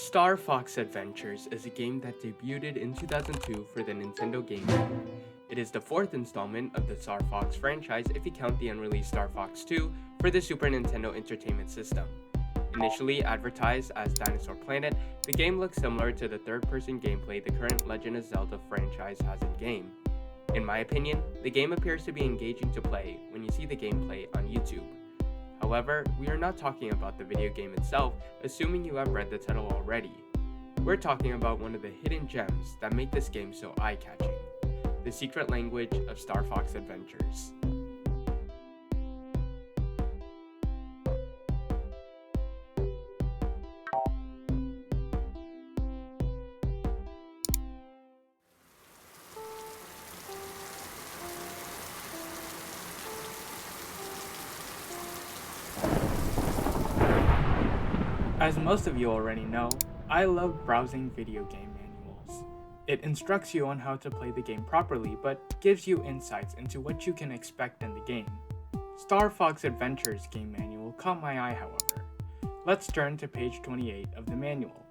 Star Fox Adventures is a game that debuted in 2002 for the Nintendo GameCube. It is the fourth installment of the Star Fox franchise if you count the unreleased Star Fox 2 for the Super Nintendo Entertainment System. Initially advertised as Dinosaur Planet, the game looks similar to the third-person gameplay the current Legend of Zelda franchise has in-game. In my opinion, the game appears to be engaging to play when you see the gameplay on YouTube. However, we are not talking about the video game itself, assuming you have read the title already. We're talking about one of the hidden gems that make this game so eye-catching: the secret language of Star Fox Adventures. As most of you already know, I love browsing video game manuals. It instructs you on how to play the game properly, but gives you insights into what you can expect in the game. Star Fox Adventures game manual caught my eye, however. Let's turn to page 28 of the manual.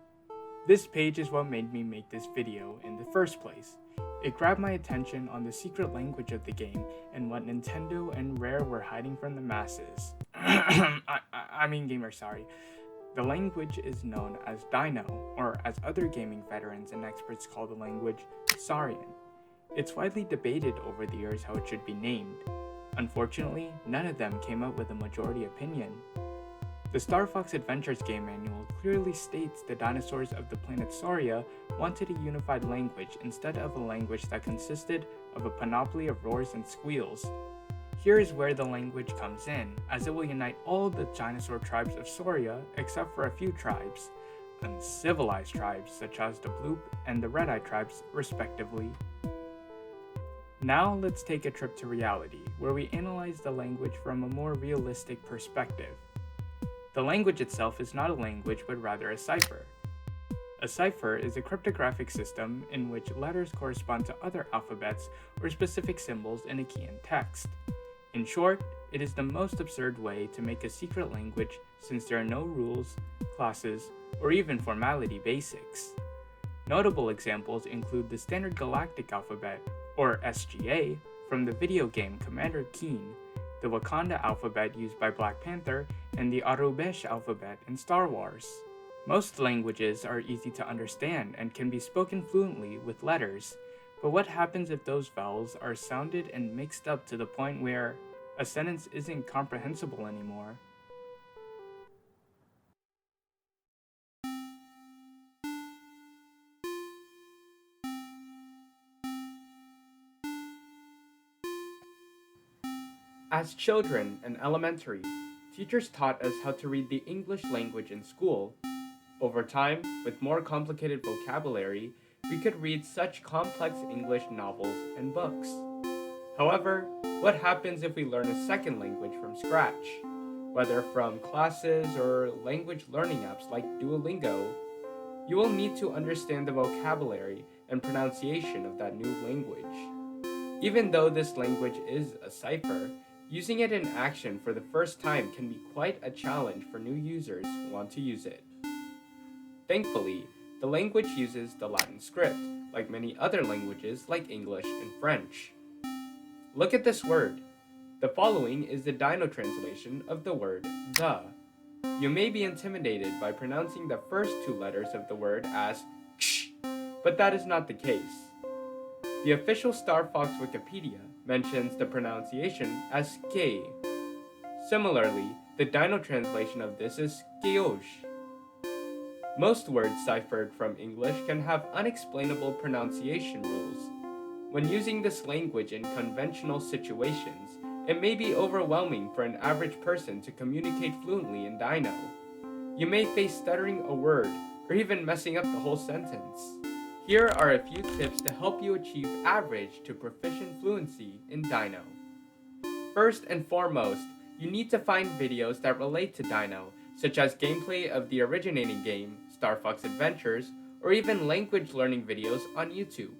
This page is what made me make this video in the first place. It grabbed my attention on the secret language of the game and what Nintendo and Rare were hiding from the masses. The language is known as Dino, or as other gaming veterans and experts call the language, Saurian. It's widely debated over the years how it should be named. Unfortunately, none of them came up with a majority opinion. The Star Fox Adventures game manual clearly states the dinosaurs of the planet Sauria wanted a unified language instead of a language that consisted of a panoply of roars and squeals. Here is where the language comes in, as it will unite all the dinosaur tribes of Sauria except for a few tribes, uncivilized tribes such as the Bloop and the Red-Eye tribes, respectively. Now let's take a trip to reality, where we analyze the language from a more realistic perspective. The language itself is not a language, but rather a cipher. A cipher is a cryptographic system in which letters correspond to other alphabets or specific symbols in a key in text. In short, it is the most absurd way to make a secret language since there are no rules, classes, or even formality basics. Notable examples include the Standard Galactic Alphabet, or SGA, from the video game Commander Keen, the Wakanda alphabet used by Black Panther, and the Aurebesh alphabet in Star Wars. Most languages are easy to understand and can be spoken fluently with letters, but what happens if those vowels are sounded and mixed up to the point where a sentence isn't comprehensible anymore? As children in elementary, teachers taught us how to read the English language in school. Over time, with more complicated vocabulary, we could read such complex English novels and books. However, what happens if we learn a second language from scratch? Whether from classes or language learning apps like Duolingo, you will need to understand the vocabulary and pronunciation of that new language. Even though this language is a cipher, using it in action for the first time can be quite a challenge for new users who want to use it. Thankfully, the language uses the Latin script, like many other languages like English and French. Look at this word. The following is the Dino translation of the word the. You may be intimidated by pronouncing the first two letters of the word as ksh, but that is not the case. The official Star Fox Wikipedia mentions the pronunciation as ke. Similarly, the Dino translation of this is keosh. Most words ciphered from English can have unexplainable pronunciation rules. When using this language in conventional situations, it may be overwhelming for an average person to communicate fluently in Dino. You may face stuttering a word, or even messing up the whole sentence. Here are a few tips to help you achieve average to proficient fluency in Dino. First and foremost, you need to find videos that relate to Dino, such as gameplay of the originating game, Star Fox Adventures, or even language learning videos on YouTube.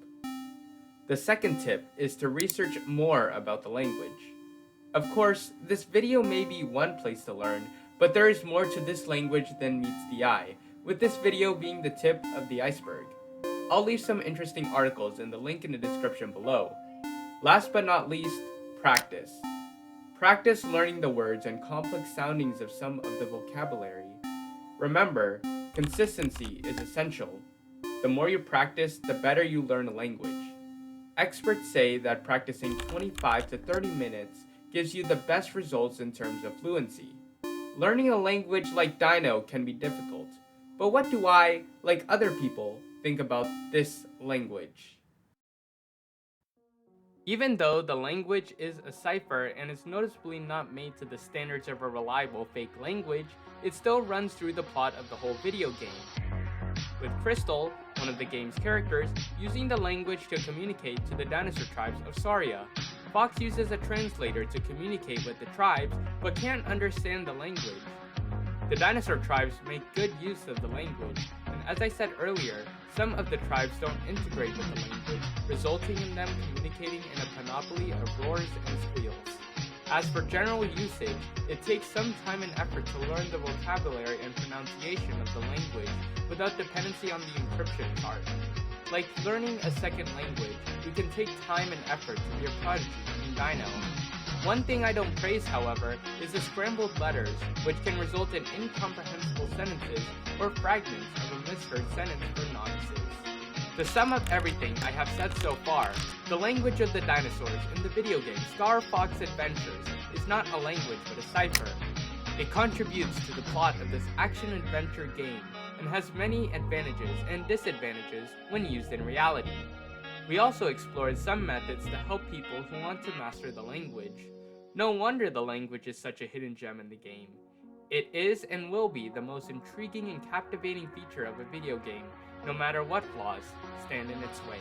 The second tip is to research more about the language. Of course, this video may be one place to learn, but there is more to this language than meets the eye, with this video being the tip of the iceberg. I'll leave some interesting articles in the link in the description below. Last but not least, practice. Practice learning the words and complex soundings of some of the vocabulary. Remember, consistency is essential. The more you practice, the better you learn a language. Experts say that practicing 25 to 30 minutes gives you the best results in terms of fluency. Learning a language like Dino can be difficult, but what do I, like other people, think about this language? Even though the language is a cipher and is noticeably not made to the standards of a reliable fake language, it still runs through the plot of the whole video game. With Crystal, one of the game's characters, using the language to communicate to the dinosaur tribes of Saria. Fox uses a translator to communicate with the tribes, but can't understand the language. The dinosaur tribes make good use of the language, and as I said earlier, some of the tribes don't integrate with the language, resulting in them communicating in a panoply of roars and squeals. As for general usage, it takes some time and effort to learn the vocabulary and pronunciation of the language without dependency on the encryption part. Like learning a second language, it can take time and effort to be a prodigy in Dino. One thing I don't praise, however, is the scrambled letters, which can result in incomprehensible sentences or fragments of a misheard sentence for novices. To sum up everything I have said so far, the language of the dinosaurs in the video game Star Fox Adventures is not a language but a cipher. It contributes to the plot of this action-adventure game and has many advantages and disadvantages when used in reality. We also explored some methods to help people who want to master the language. No wonder the language is such a hidden gem in the game. It is and will be the most intriguing and captivating feature of a video game, no matter what flaws stand in its way.